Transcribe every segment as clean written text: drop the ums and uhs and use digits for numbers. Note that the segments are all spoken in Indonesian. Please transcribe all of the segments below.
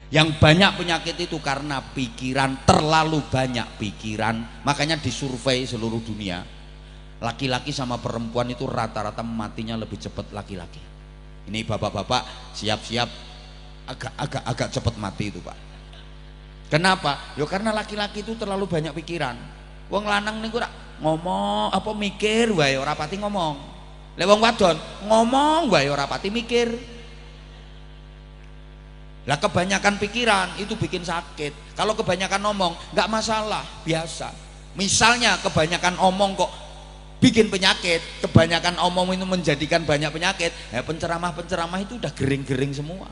Yang banyak penyakit itu karena pikiran, terlalu banyak pikiran. Makanya disurvei seluruh dunia, laki-laki sama perempuan itu rata-rata matinya lebih cepat laki-laki. Ini bapak-bapak siap-siap agak cepat mati itu, Pak. Kenapa? Ya karena laki-laki itu terlalu banyak pikiran. Wong lanang niku ngomong apa mikir wae ora pati ngomong. Lek wong wadon ngomong wae ora pati mikir. Lah kebanyakan pikiran itu bikin sakit. Kalau kebanyakan ngomong nggak masalah, biasa. Misalnya kebanyakan omong kok bikin penyakit, kebanyakan omong itu menjadikan banyak penyakit. Ya penceramah-penceramah itu udah gering-gering semua.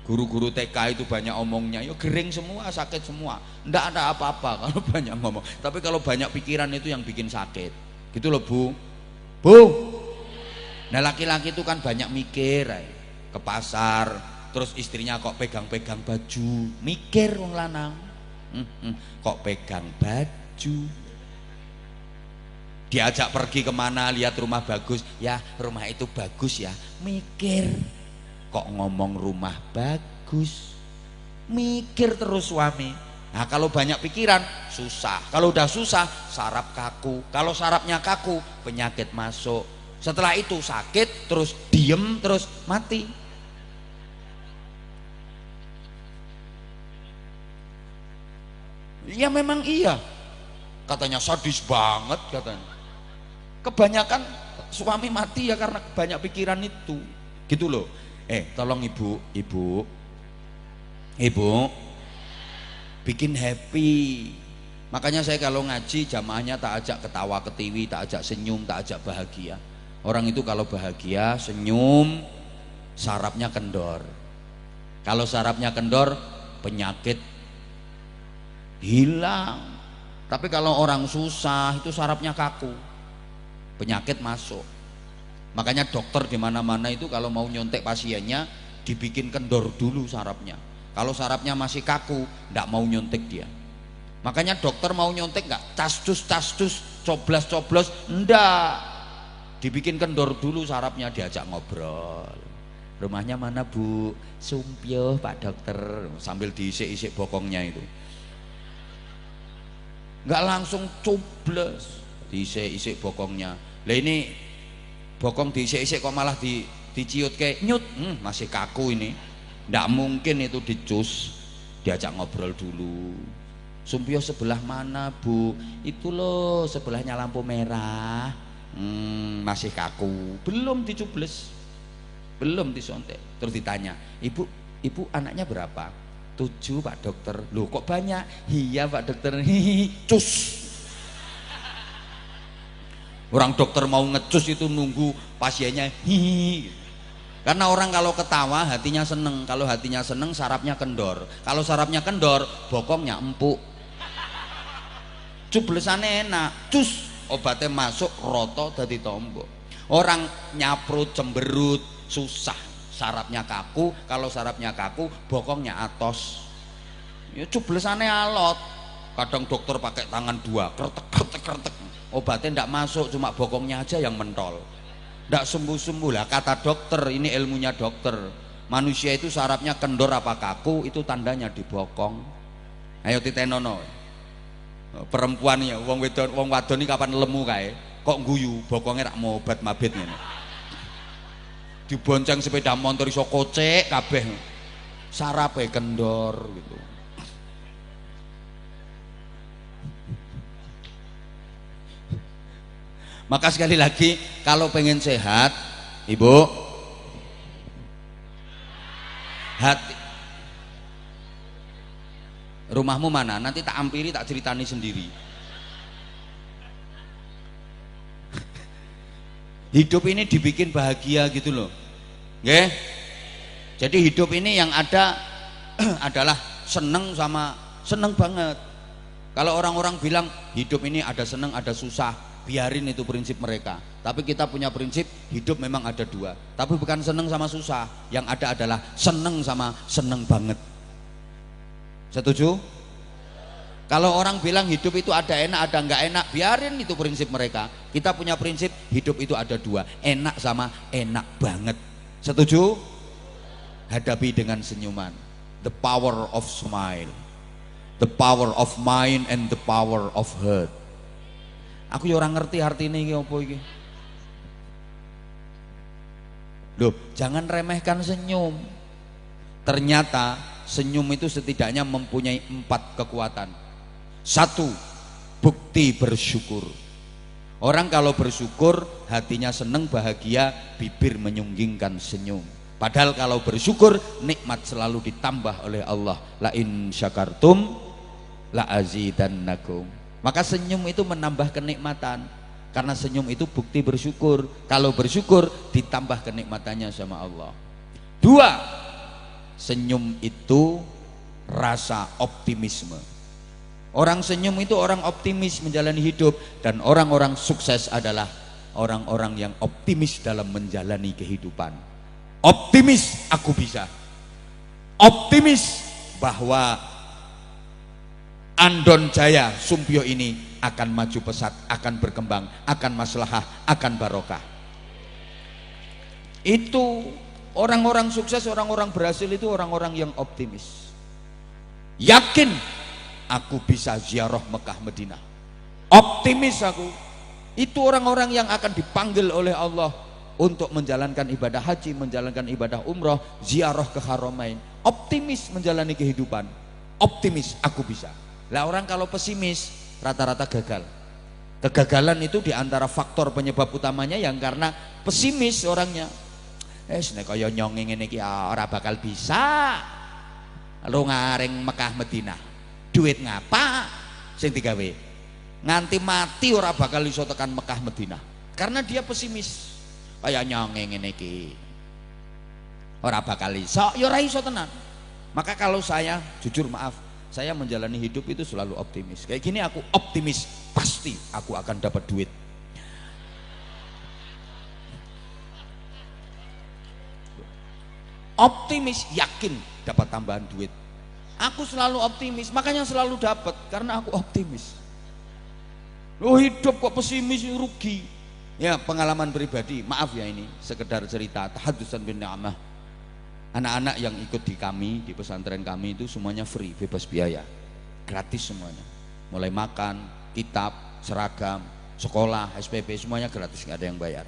Guru-guru TK itu banyak omongnya, yo gering semua, sakit semua. Ndak ada apa-apa kalau banyak ngomong. Tapi kalau banyak pikiran itu yang bikin sakit. Gitu loh, Bu. Bu. Nah, laki-laki itu kan banyak mikir, ke pasar, terus istrinya kok pegang-pegang baju, mikir wong lanang. Kok pegang baju. Diajak pergi kemana, lihat rumah bagus, ya rumah itu bagus ya, mikir. Kok ngomong rumah bagus, mikir terus suami. Nah kalau banyak pikiran susah, kalau udah susah saraf kaku, kalau sarafnya kaku penyakit masuk, setelah itu sakit, terus diem, terus mati. Ya memang iya, katanya sadis banget katanya. Kebanyakan suami mati ya karena banyak pikiran itu, gitu loh. Tolong ibu bikin happy. Makanya saya kalau ngaji jamaahnya tak ajak ketawa ketiwi, tak ajak senyum, tak ajak bahagia. Orang itu kalau bahagia senyum sarafnya kendor. Kalau sarafnya kendor penyakit hilang. Tapi kalau orang susah itu sarafnya kaku, penyakit masuk. Makanya dokter di mana-mana itu kalau mau nyontek pasiennya dibikin kendor dulu sarafnya. Kalau sarafnya masih kaku, ndak mau nyontek dia. Makanya dokter mau nyontek nggak castus, coblos, ndak. Dibikin kendor dulu sarafnya, diajak ngobrol. Rumahnya mana Bu? Sumpyo Pak Dokter, sambil diisik-isik bokongnya itu. Nggak langsung coblos, diisik-isik bokongnya. Lah ini bokong diisik-isik kok malah diciut kayak nyut, masih kaku ini, ndak mungkin itu dicus, diajak ngobrol dulu. Sumpio sebelah mana Bu? Itu loh sebelahnya lampu merah. Masih kaku, belum dicubles, belum disontek. Terus ditanya, ibu anaknya berapa? 7 Pak Dokter. Loh kok banyak? Iya Pak Dokter. Cus. Orang dokter mau ngecus itu nunggu pasiennya hihi. Karena orang kalau ketawa hatinya seneng, kalau hatinya seneng sarafnya kendor. Kalau sarafnya kendor bokongnya empuk. Cublesannya enak, cus obatnya masuk roto dadi tombok. Orang nyaprut cemberut susah, sarafnya kaku. Kalau sarafnya kaku bokongnya atos. Ya cublesannya alot. Kadang dokter pakai tangan 2 kretek. Obatnya tidak masuk, cuma bokongnya aja yang mentol, tidak sembuh-sembuh lah. Kata dokter, ini ilmunya dokter, manusia itu sarafnya kendor apa kaku itu tandanya di bokong. Ayo titenono perempuan ya, wong wadon ini kapan lemu kae kok guyu bokongnya rak mau obat mabit nih. Dibonceng sepeda motor iso kocek kabeh, sarafnya kendor gitu. Maka sekali lagi kalau pengen sehat, Ibu, hati. Rumahmu mana? Nanti tak ampiri, tak ceritani sendiri. Hidup ini dibikin bahagia gitu loh. Nggih. Jadi hidup ini yang ada adalah seneng sama seneng banget. Kalau orang-orang bilang hidup ini ada seneng, ada susah, biarin itu prinsip mereka. Tapi kita punya prinsip hidup memang ada 2, tapi bukan seneng sama susah, yang ada adalah seneng sama seneng banget. Setuju? Kalau orang bilang hidup itu ada enak ada nggak enak, biarin itu prinsip mereka. Kita punya prinsip hidup itu ada 2, enak sama enak banget. Setuju? Hadapi dengan senyuman. the power of smile, the power of mind and the power of heart. Aku ya ora ngerti artine iki apa iki. Loh, jangan remehkan senyum. Ternyata senyum itu setidaknya mempunyai 4 kekuatan. 1, bukti bersyukur. Orang kalau bersyukur hatinya seneng, bahagia, bibir menyunggingkan senyum. Padahal kalau bersyukur nikmat selalu ditambah oleh Allah. La in syakartum la azidannakum. Maka senyum itu menambah kenikmatan. Karena senyum itu bukti bersyukur. Kalau bersyukur ditambah kenikmatannya sama Allah. 2, senyum itu rasa optimisme. Orang senyum itu orang optimis menjalani hidup. Dan orang-orang sukses adalah orang-orang yang optimis dalam menjalani kehidupan. Optimis aku bisa. Optimis bahwa Andon Jaya Sumpyo ini akan maju pesat, akan berkembang, akan maslahah, akan barokah. Itu orang-orang sukses, orang-orang berhasil itu orang-orang yang optimis. Yakin aku bisa ziarah Mekah Madinah. Optimis aku. Itu orang-orang yang akan dipanggil oleh Allah untuk menjalankan ibadah haji, menjalankan ibadah umroh, ziarah ke Haramain. Optimis menjalani kehidupan. Optimis aku bisa. Lah orang kalau pesimis rata-rata gagal. Kegagalan itu diantara faktor penyebab utamanya yang karena pesimis orangnya. Nek kaya nyonge ngene iki ora bakal bisa. Lu ngaring Mekah Madinah. Duit ngapa sing digawe? Nganti mati ora bakal iso tekan Mekah Madinah. Karena dia pesimis. Kaya nyonge ngene iki. Ora bakal iso, ya ora iso tenan. Maka kalau saya jujur maaf, saya menjalani hidup itu selalu optimis. Kayak gini aku optimis, pasti aku akan dapat duit. Optimis, yakin dapat tambahan duit. Aku selalu optimis, makanya selalu dapat karena aku optimis. Loh hidup kok pesimis, rugi. Ya pengalaman pribadi, maaf ya ini sekedar cerita tahaddusan bin ni'mah. Anak-anak yang ikut di kami, di pesantren kami itu semuanya free, bebas biaya, gratis semuanya. Mulai makan, kitab, seragam, sekolah, SPP semuanya gratis, nggak ada yang bayar.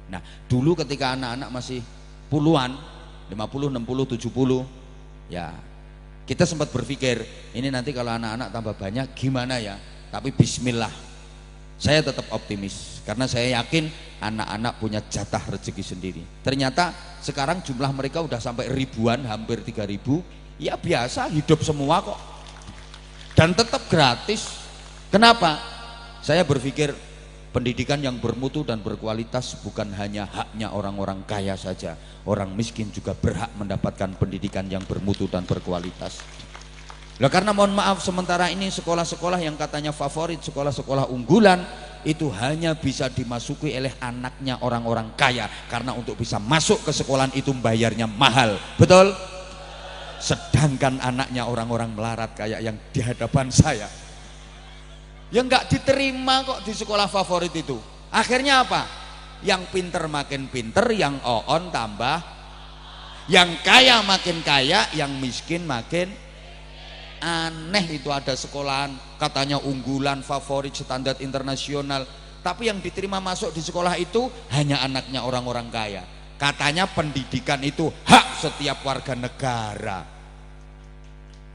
Nah dulu ketika anak-anak masih puluhan, 50, 60, 70, ya kita sempat berpikir ini nanti kalau anak-anak tambah banyak gimana ya. Tapi bismillah, saya tetap optimis karena saya yakin anak-anak punya jatah rezeki sendiri. Ternyata sekarang jumlah mereka udah sampai ribuan, hampir 3.000. Ya biasa, hidup semua kok. Dan tetap gratis. Kenapa? Saya berpikir pendidikan yang bermutu dan berkualitas bukan hanya haknya orang-orang kaya saja. Orang miskin juga berhak mendapatkan pendidikan yang bermutu dan berkualitas. Nah, karena mohon maaf sementara ini sekolah-sekolah yang katanya favorit, sekolah-sekolah unggulan itu hanya bisa dimasuki oleh anaknya orang-orang kaya, karena untuk bisa masuk ke sekolahan itu bayarnya mahal, betul? Sedangkan anaknya orang-orang melarat kayak yang di hadapan saya, yang nggak diterima kok di sekolah favorit itu. Akhirnya apa? Yang pinter makin pinter, yang on tambah, yang kaya makin kaya, yang miskin makin aneh. Itu ada sekolahan katanya unggulan, favorit, standar internasional, tapi yang diterima masuk di sekolah itu hanya anaknya orang-orang kaya. Katanya pendidikan itu hak setiap warga negara.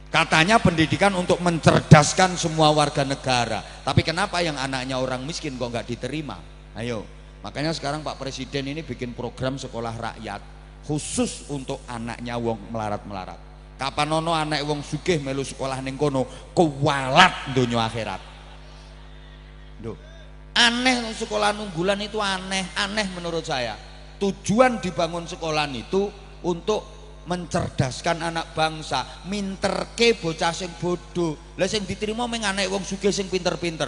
Katanya pendidikan untuk mencerdaskan semua warga negara. Tapi kenapa yang anaknya orang miskin kok nggak diterima? Ayo, makanya sekarang Pak Presiden ini bikin program sekolah rakyat khusus untuk anaknya wong melarat-melarat. Kapan ono anak wong sugih melu sekolah ning kono kuwalat donya akhirat. Duh, aneh sekolah unggulan itu aneh menurut saya. Tujuan dibangun sekolahan itu untuk mencerdaskan anak bangsa, minterke bocah sing bodoh. Lah sing diterima meng anak wong sugih sing pinter-pinter.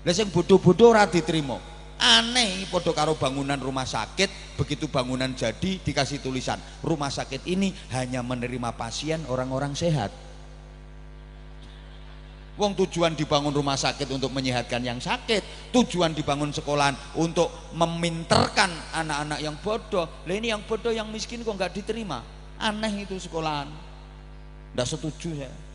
Lah sing bodoh-bodoh ora diterima. Aneh, podo karo bangunan rumah sakit, begitu bangunan jadi dikasih tulisan rumah sakit ini hanya menerima pasien orang-orang sehat. Wong tujuan dibangun rumah sakit untuk menyehatkan yang sakit, tujuan dibangun sekolahan untuk meminterkan anak-anak yang bodoh. Lah ini yang bodoh, yang miskin kok nggak diterima. Aneh itu sekolahan. Nggak setuju saya.